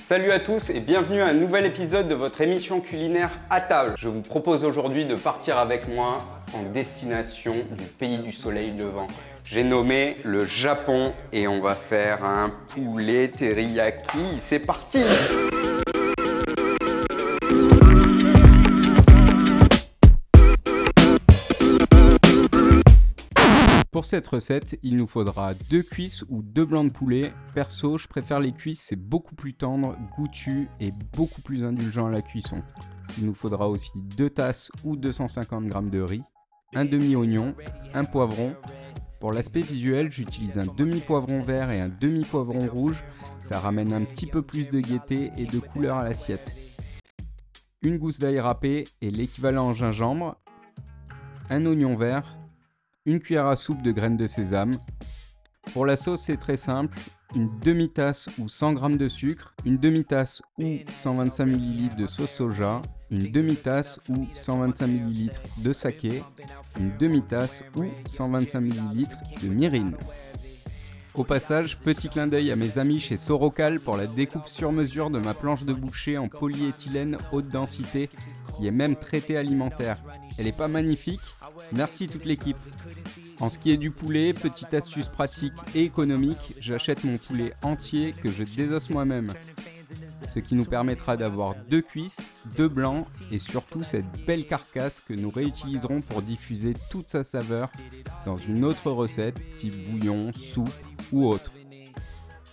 Salut à tous et bienvenue à un nouvel épisode de votre émission culinaire à table. Je vous propose aujourd'hui de partir avec moi en destination du pays du soleil levant. J'ai nommé le Japon et on va faire un poulet teriyaki. C'est parti! Pour cette recette, il nous faudra 2 cuisses ou 2 blancs de poulet. Perso, je préfère les cuisses, c'est beaucoup plus tendre, goûtu et beaucoup plus indulgent à la cuisson. Il nous faudra aussi 2 tasses ou 250 g de riz, un demi-oignon, un poivron. Pour l'aspect visuel, j'utilise un demi-poivron vert et un demi-poivron rouge. Ça ramène un petit peu plus de gaieté et de couleur à l'assiette. Une gousse d'ail râpé et l'équivalent en gingembre, un oignon vert, une cuillère à soupe de graines de sésame. Pour la sauce, c'est très simple. Une demi-tasse ou 100 g de sucre, une demi-tasse ou 125 ml de sauce soja, une demi-tasse ou 125 ml de saké, une demi-tasse ou 125 ml de mirin. Au passage, petit clin d'œil à mes amis chez Sorocal pour la découpe sur mesure de ma planche de boucher en polyéthylène haute densité qui est même traitée alimentaire. Elle n'est pas magnifique? Merci toute l'équipe. En ce qui est du poulet, petite astuce pratique et économique, j'achète mon poulet entier que je désosse moi-même. Ce qui nous permettra d'avoir 2 cuisses, 2 blancs et surtout cette belle carcasse que nous réutiliserons pour diffuser toute sa saveur dans une autre recette, type bouillon, soupe ou autre.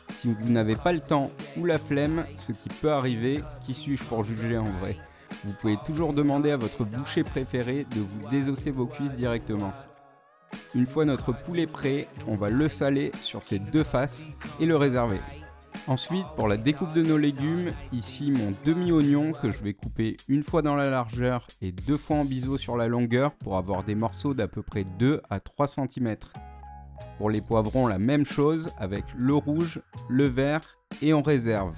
Si vous n'avez pas le temps ou la flemme, ce qui peut arriver, qui suis-je pour juger en vrai? Vous pouvez toujours demander à votre boucher préféré de vous désosser vos cuisses directement. Une fois notre poulet prêt, on va le saler sur ses 2 faces et le réserver. Ensuite, pour la découpe de nos légumes, ici mon demi-oignon que je vais couper une fois dans la largeur et 2 fois en biseau sur la longueur pour avoir des morceaux d'à peu près 2 à 3 cm. Pour les poivrons, la même chose avec le rouge, le vert et on réserve.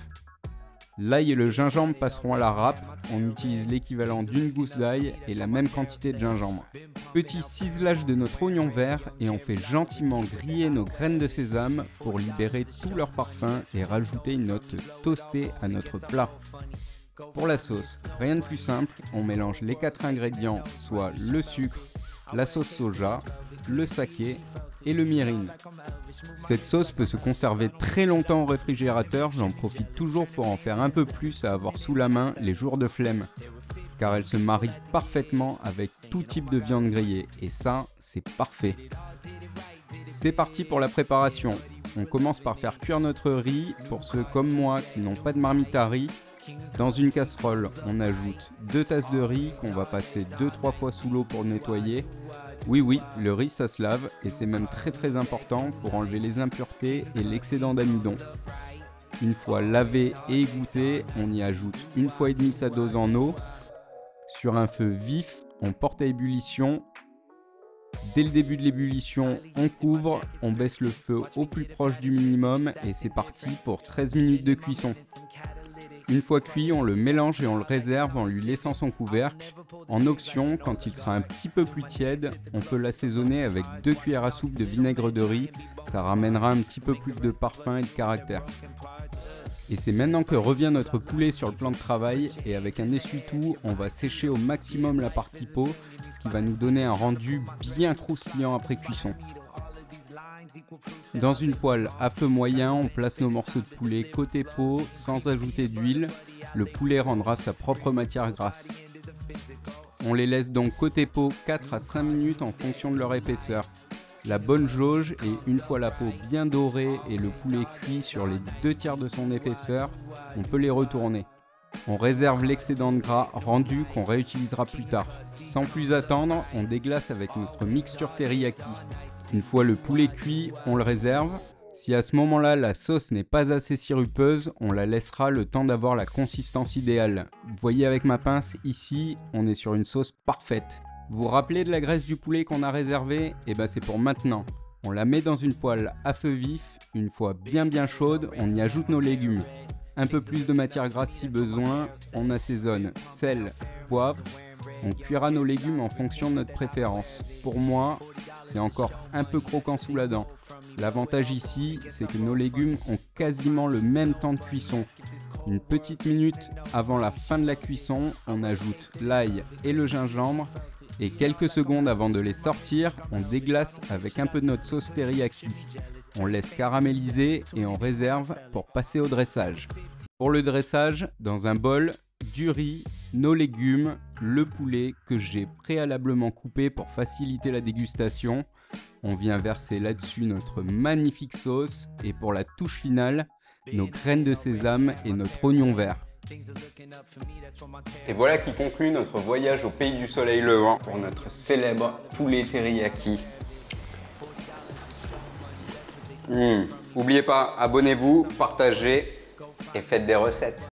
L'ail et le gingembre passeront à la râpe, on utilise l'équivalent d'une gousse d'ail et la même quantité de gingembre. Petit ciselage de notre oignon vert et on fait gentiment griller nos graines de sésame pour libérer tout leur parfum et rajouter une note toastée à notre plat. Pour la sauce, rien de plus simple, on mélange les 4 ingrédients, soit le sucre, la sauce soja, le saké et le mirin. Cette sauce peut se conserver très longtemps au réfrigérateur, j'en profite toujours pour en faire un peu plus à avoir sous la main les jours de flemme, car elle se marie parfaitement avec tout type de viande grillée, et ça, c'est parfait. C'est parti pour la préparation. On commence par faire cuire notre riz, pour ceux comme moi qui n'ont pas de marmite à riz. Dans une casserole, on ajoute 2 tasses de riz qu'on va passer 2-3 fois sous l'eau pour nettoyer. Oui, le riz ça se lave et c'est même très important pour enlever les impuretés et l'excédent d'amidon. Une fois lavé et égoutté, on y ajoute 1,5 fois sa dose en eau. Sur un feu vif, on porte à ébullition. Dès le début de l'ébullition, on couvre, on baisse le feu au plus proche du minimum et c'est parti pour 13 minutes de cuisson. Une fois cuit, on le mélange et on le réserve en lui laissant son couvercle. En option, quand il sera un petit peu plus tiède, on peut l'assaisonner avec 2 cuillères à soupe de vinaigre de riz. Ça ramènera un petit peu plus de parfum et de caractère. Et c'est maintenant que revient notre poulet sur le plan de travail et avec un essuie-tout, on va sécher au maximum la partie peau, ce qui va nous donner un rendu bien croustillant après cuisson. Dans une poêle à feu moyen, on place nos morceaux de poulet côté peau sans ajouter d'huile. Le poulet rendra sa propre matière grasse. On les laisse donc côté peau 4 à 5 minutes en fonction de leur épaisseur. La bonne jauge est une fois la peau bien dorée et le poulet cuit sur les 2/3 de son épaisseur, on peut les retourner. On réserve l'excédent de gras rendu qu'on réutilisera plus tard. Sans plus attendre, on déglace avec notre mixture teriyaki. Une fois le poulet cuit, on le réserve. Si à ce moment-là la sauce n'est pas assez sirupeuse, on la laissera le temps d'avoir la consistance idéale. Vous voyez avec ma pince, ici, on est sur une sauce parfaite. Vous vous rappelez de la graisse du poulet qu'on a réservée? Eh ben c'est pour maintenant. On la met dans une poêle à feu vif. Une fois bien chaude, on y ajoute nos légumes. Un peu plus de matière grasse si besoin. On assaisonne sel, poivre. On cuira nos légumes en fonction de notre préférence. Pour moi, c'est encore un peu croquant sous la dent. L'avantage ici, c'est que nos légumes ont quasiment le même temps de cuisson. Une petite minute avant la fin de la cuisson, on ajoute l'ail et le gingembre. Et quelques secondes avant de les sortir, on déglace avec un peu de notre sauce teriyaki. On laisse caraméliser et on réserve pour passer au dressage. Pour le dressage, dans un bol, du riz, nos légumes, le poulet que j'ai préalablement coupé pour faciliter la dégustation. On vient verser là-dessus notre magnifique sauce et pour la touche finale, nos graines de sésame et notre oignon vert. Et voilà qui conclut notre voyage au pays du soleil levant pour notre célèbre poulet teriyaki. N'oubliez pas, abonnez-vous, partagez et faites des recettes.